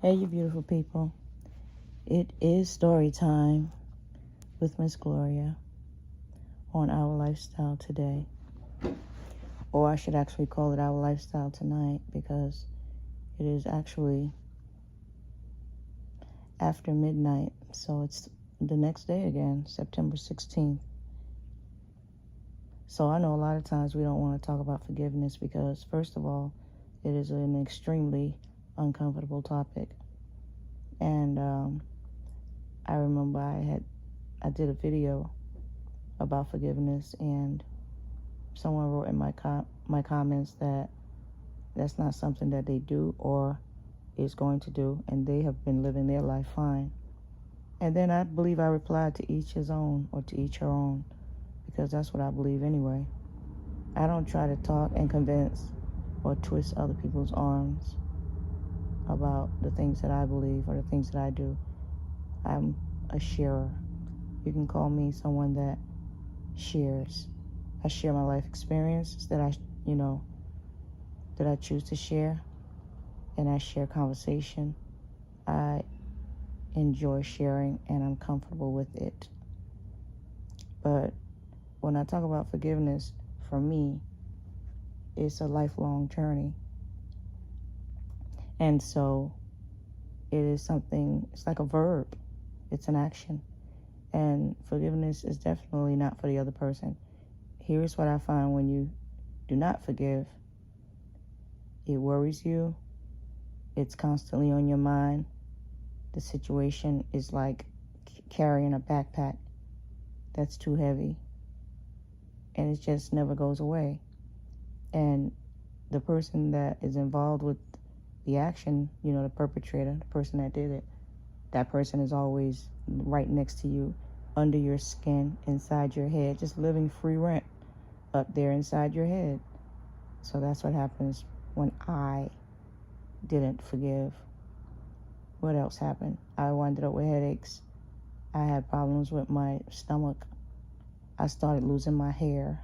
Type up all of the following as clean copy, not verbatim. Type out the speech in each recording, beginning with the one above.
Hey, you beautiful people. It is story time with Miss Gloria on Our Lifestyle Today. Or I should actually call it Our Lifestyle Tonight because it is actually after midnight. So it's the next day again, September 16th. So I know a lot of times we don't want to talk about forgiveness because, first of all, it is an extremely uncomfortable topic. And I remember I did a video about forgiveness, and someone wrote in my comments that that's not something that they do or is going to do, and they have been living their life fine. And then I believe I replied to each his own, or to each her own, because that's what I believe anyway. I don't try to talk and convince or twist other people's arms about the things that I believe or the things that I do. I'm a sharer. You can call me someone that shares. I share my life experiences that I choose to share, and I share conversation. I enjoy sharing, and I'm comfortable with it. But when I talk about forgiveness, for me, it's a lifelong journey. And so it is something, it's like a verb. It's an action. And forgiveness is definitely not for the other person. Here's what I find: when you do not forgive, it worries you. It's constantly on your mind. The situation is like carrying a backpack that's too heavy, and it just never goes away. And the person that is involved with the action, the perpetrator, the person that did it, that person is always right next to you, under your skin, inside your head, just living free rent up there inside your head. So that's what happens when I didn't forgive. What else happened? I wound up with headaches. I had problems with my stomach. I started losing my hair.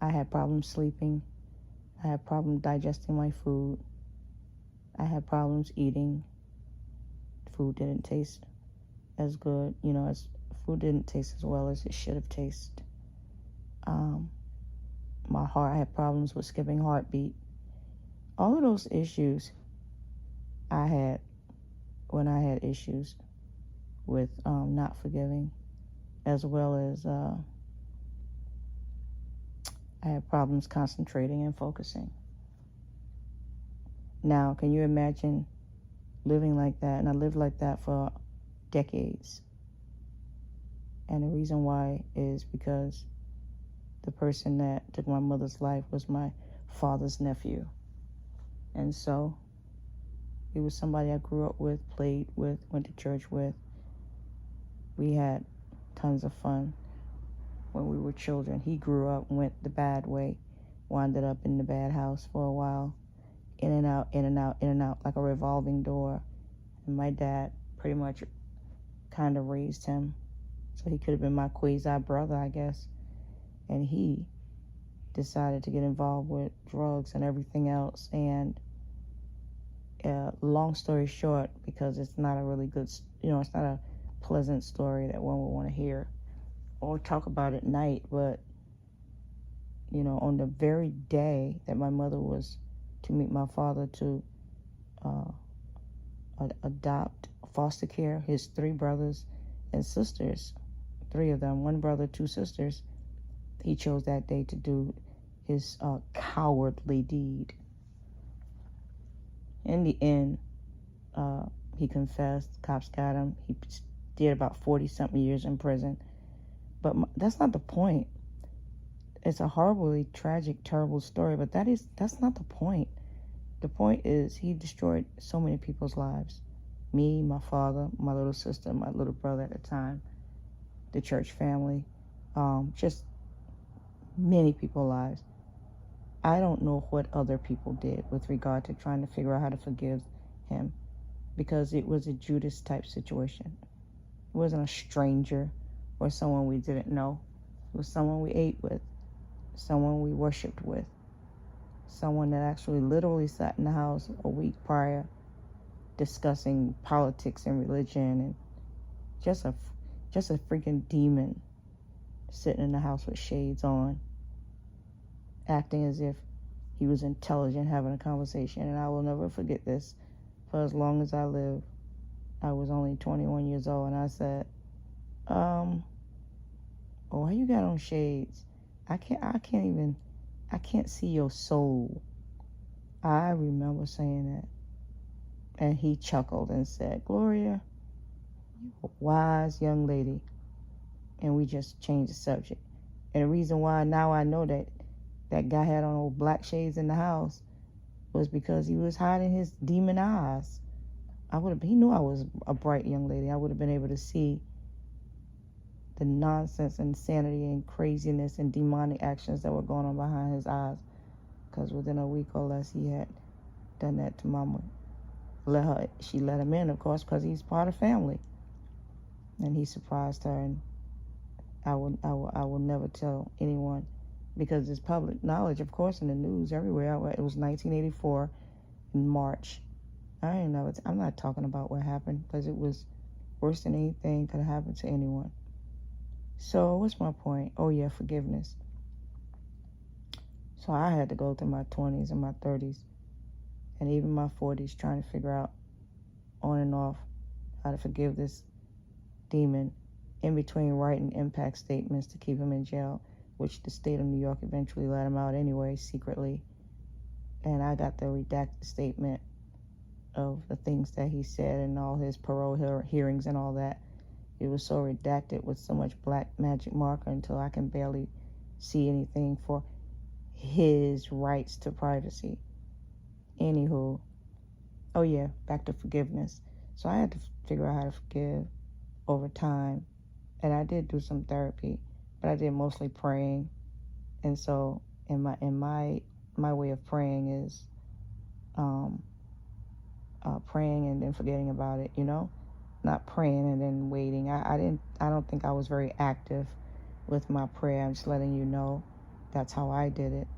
I had problems sleeping. I had problems digesting my food. I had problems eating. Food didn't taste as good, food didn't taste as well as it should have tasted. My heart, I had problems with skipping heartbeat. All of those issues I had when I had issues with not forgiving, as well as I had problems concentrating and focusing. Now, can you imagine living like that? And I lived like that for decades. And the reason why is because the person that took my mother's life was my father's nephew. And so he was somebody I grew up with, played with, went to church with. We had tons of fun when we were children. He grew up, went the bad way, wound up in the bad house for a while, in and out, in and out, in and out, like a revolving door. And my dad pretty much kind of raised him. So he could have been my quasi brother, I guess. And he decided to get involved with drugs and everything else. And long story short, because it's not a really good, it's not a pleasant story that one would want to hear or talk about at night. But, on the very day that my mother was to meet my father to adopt, foster care, his 3 brothers and sisters, 3 of them, 1 brother, 2 sisters, he chose that day to do his cowardly deed. In the end, he confessed. Cops got him. He did about 40-something years in prison. But that's not the point. It's a horribly tragic, terrible story, but that's not the point. The point is he destroyed so many people's lives. Me, my father, my little sister, my little brother at the time, the church family, just many people's lives. I don't know what other people did with regard to trying to figure out how to forgive him, because it was a Judas type situation. It wasn't a stranger or someone we didn't know. It was someone we ate with, someone we worshiped with. someone that actually literally sat in the house a week prior discussing politics and religion, and just a freaking demon sitting in the house with shades on, acting as if he was intelligent, having a conversation. And I will never forget this for as long as I live. I was only 21 years old, and I said, oh, why you got on shades? I can't see your soul. I remember saying that. And he chuckled and said, Gloria, you're a wise young lady. And we just changed the subject. And the reason why now I know that that guy had on old black shades in the house was because he was hiding his demon eyes. He knew I was a bright young lady. I would have been able to see the nonsense, insanity, and craziness and demonic actions that were going on behind his eyes. Because within a week or less, he had done that to Mama. She let him in, of course, because he's part of family. And he surprised her, and I will never tell anyone, because it's public knowledge, of course, in the news everywhere. It was 1984 in March. I'm not talking about what happened, because it was worse than anything could have happened to anyone. So what's my point? Oh yeah, forgiveness. So I had to go through my 20s and my 30s and even my 40s trying to figure out on and off how to forgive this demon, in between writing impact statements to keep him in jail, which the state of New York eventually let him out anyway, secretly. And I got the redacted statement of the things that he said and all his parole hearings and all that. It was so redacted with so much black magic marker until I can barely see anything for his rights to privacy. Anywho, oh yeah, back to forgiveness. So I had to figure out how to forgive over time. And I did do some therapy, but I did mostly praying. And so in my way of praying is praying and then forgetting about it, not praying and then waiting. I don't think I was very active with my prayer. I'm just letting you know that's how I did it.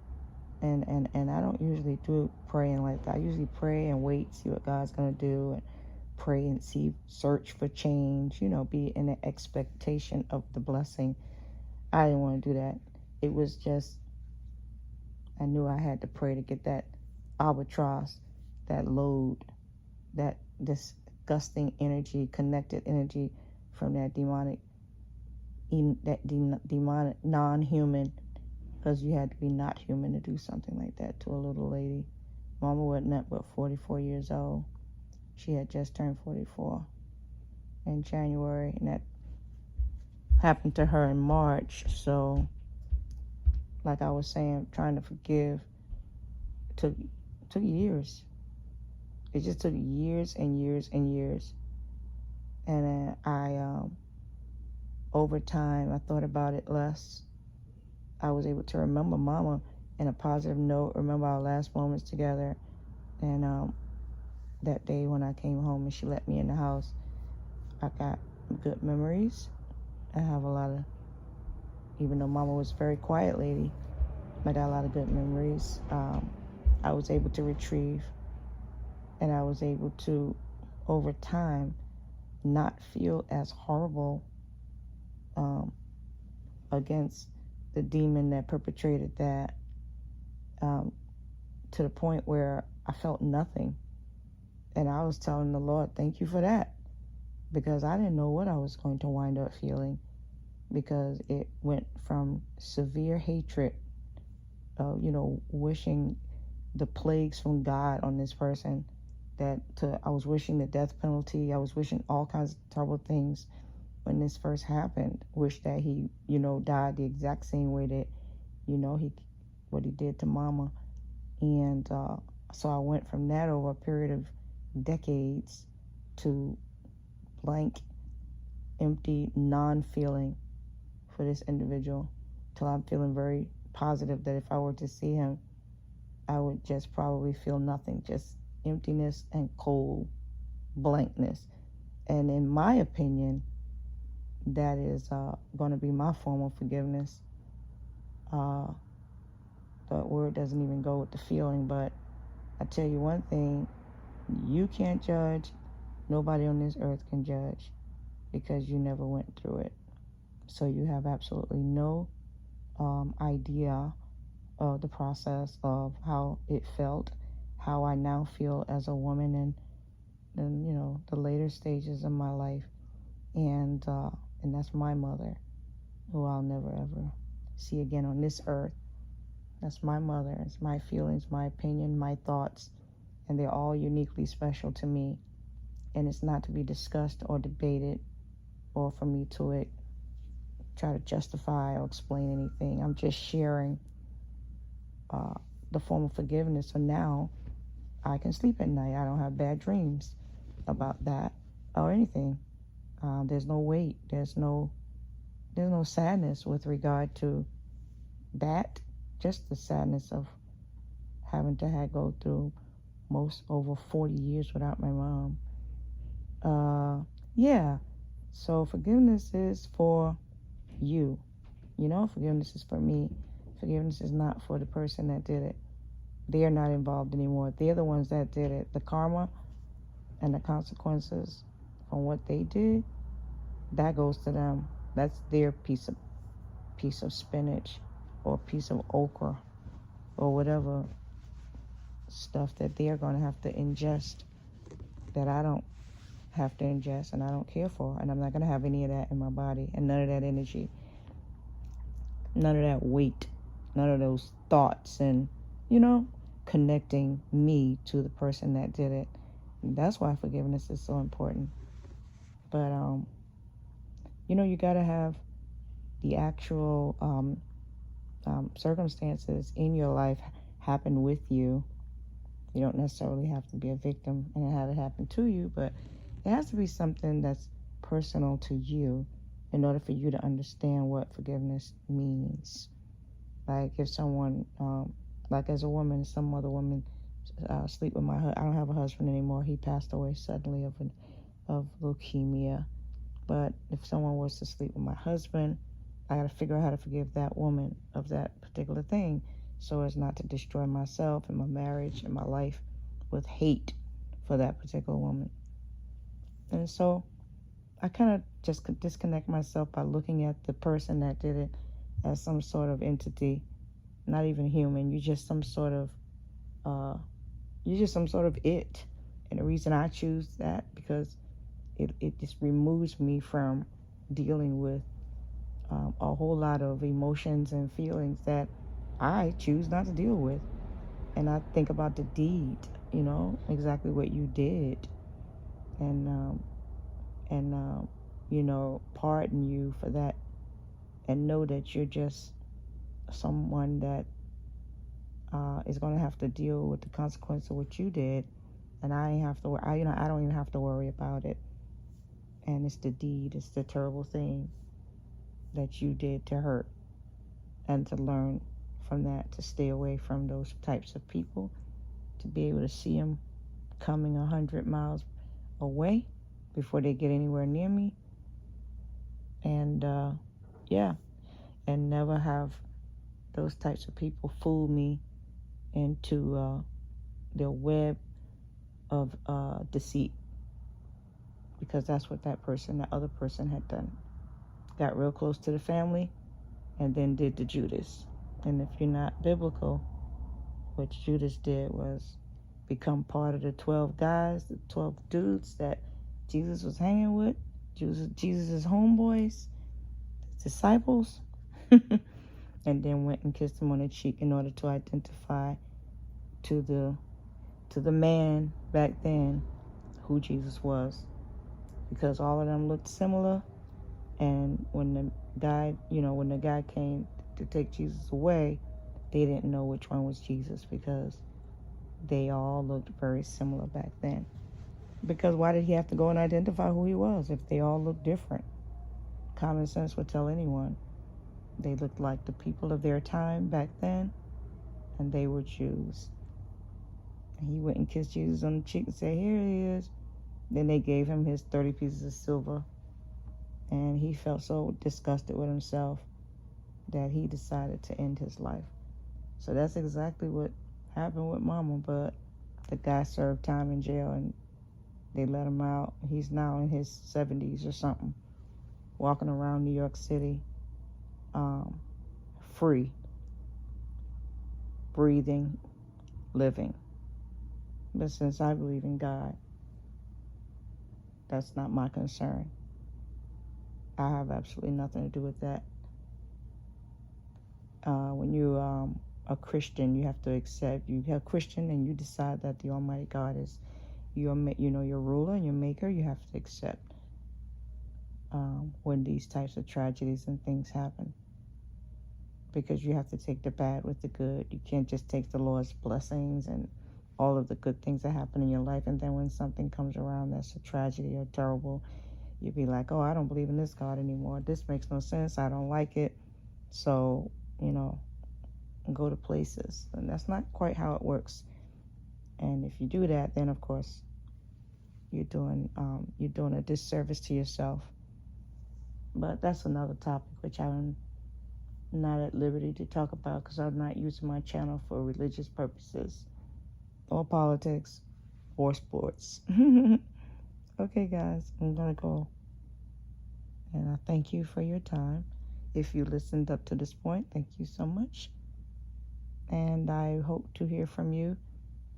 And I don't usually do praying like that. I usually pray and wait, see what God's gonna do, and pray and search for change, be in the expectation of the blessing. I didn't want to do that. It was just, I knew I had to pray to get that albatross, that load, that disgusting energy, connected energy from that demonic non-human, because you had to be not human to do something like that to a little lady. Mama wasn't but 44 years old. She had just turned 44 in January, and that happened to her in March. So, like I was saying, trying to forgive took years. It just took years and years and years. And over time, I thought about it less. I was able to remember Mama in a positive note, remember our last moments together. And that day when I came home and she let me in the house, I got good memories. I have a lot of, even though Mama was a very quiet lady, I got a lot of good memories. I was able to retrieve, and I was able to, over time, not feel as horrible against the demon that perpetrated that, to the point where I felt nothing. And I was telling the Lord, thank you for that, because I didn't know what I was going to wind up feeling, because it went from severe hatred, wishing the plagues from God on this person, I was wishing the death penalty. I was wishing all kinds of terrible things when this first happened. Wish that he, died the exact same way that, what he did to Mama. And so I went from that over a period of decades to blank, empty, non-feeling for this individual, till I'm feeling very positive that if I were to see him, I would just probably feel nothing, just emptiness and cold blankness. And in my opinion, that is going to be my form of forgiveness. the word doesn't even go with the feeling. But I tell you one thing, you can't judge. Nobody on this earth can judge because you never went through it. So you have absolutely no idea of the process of how it felt, how I now feel as a woman, and the later stages of my life. And that's my mother, who I'll never ever see again on this earth. That's my mother. It's my feelings, my opinion, my thoughts, and they're all uniquely special to me. And it's not to be discussed or debated or for me to try to justify or explain anything. I'm just sharing the form of forgiveness. So now I can sleep at night. I don't have bad dreams about that or anything. There's no weight. There's no sadness with regard to that. Just the sadness of having to go through most over 40 years without my mom. Yeah. So forgiveness is for you. Forgiveness is for me. Forgiveness is not for the person that did it. They are not involved anymore. They're the ones that did it. The karma and the consequences from what they did, that goes to them. That's their piece of spinach or piece of okra or whatever stuff that they're going to have to ingest that I don't have to ingest and I don't care for. And I'm not going to have any of that in my body, and none of that energy, none of that weight, none of those thoughts, and connecting me to the person that did it. And that's why forgiveness is so important. But you got to have the actual circumstances in your life happen with you. You don't necessarily have to be a victim and have it happen to you, but it has to be something that's personal to you in order for you to understand what forgiveness means. Like if someone, like as a woman, some other woman sleep with my husband. I don't have a husband anymore. He passed away suddenly of leukemia. But if someone was to sleep with my husband, I got to figure out how to forgive that woman of that particular thing so as not to destroy myself and my marriage and my life with hate for that particular woman. And so I kind of just could disconnect myself by looking at the person that did it as some sort of entity, not even human. You're just some sort of it. And the reason I choose that, because it just removes me from dealing with a whole lot of emotions and feelings that I choose not to deal with. And I think about the deed, exactly what you did, and pardon you for that, and know that you're just someone that is going to have to deal with the consequence of what you did, and I ain't have to. I don't even have to worry about it. And it's the deed, it's the terrible thing that you did to hurt, and to learn from that, to stay away from those types of people, to be able to see them coming 100 miles away before they get anywhere near me, and and never have those types of people fool me into their web of deceit, because that's what that other person had done. Got real close to the family and then did the Judas. And if you're not biblical, what Judas did was become part of the 12 guys, the 12 dudes that Jesus was hanging with, Jesus' homeboys, his disciples, and then went and kissed him on the cheek in order to identify to the man back then who Jesus was, because all of them looked similar. And when the guy came to take Jesus away, they didn't know which one was Jesus, because they all looked very similar back then. Because why did he have to go and identify who he was if they all looked different? Common sense would tell anyone they looked like the people of their time back then, and they were Jews. And he went and kissed Jesus on the cheek and said, "Here he is." Then they gave him his 30 pieces of silver, and he felt so disgusted with himself that he decided to end his life. So that's exactly what happened with Mama, but the guy served time in jail and they let him out. He's now in his 70s or something, walking around New York City, free, breathing, living. But since I believe in God, that's not my concern. I have absolutely nothing to do with that. When you a Christian, you have to accept. You're a Christian and you decide that the Almighty God is your ruler and your maker. You have to accept when these types of tragedies and things happen, because you have to take the bad with the good. You can't just take the Lord's blessings and all of the good things that happen in your life, and then when something comes around that's a tragedy or terrible, you'd be like, oh, I don't believe in this God anymore. This makes no sense. I don't like it. So, go to places. And that's not quite how it works. And if you do that, then of course you're doing a disservice to yourself. But that's another topic which I'm not at liberty to talk about, because I'm not using my channel for religious purposes or politics or sports. Okay, guys, I'm gonna go, and I thank you for your time. If you listened up to this point, thank you so much, and I hope to hear from you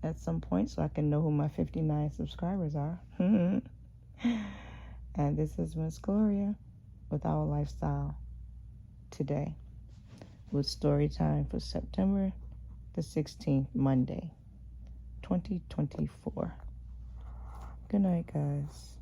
at some point so I can know who my 59 subscribers are. And this is Miss Gloria with Our Lifestyle Today, with story time for September the 16th, Monday, 2024. Good night, guys.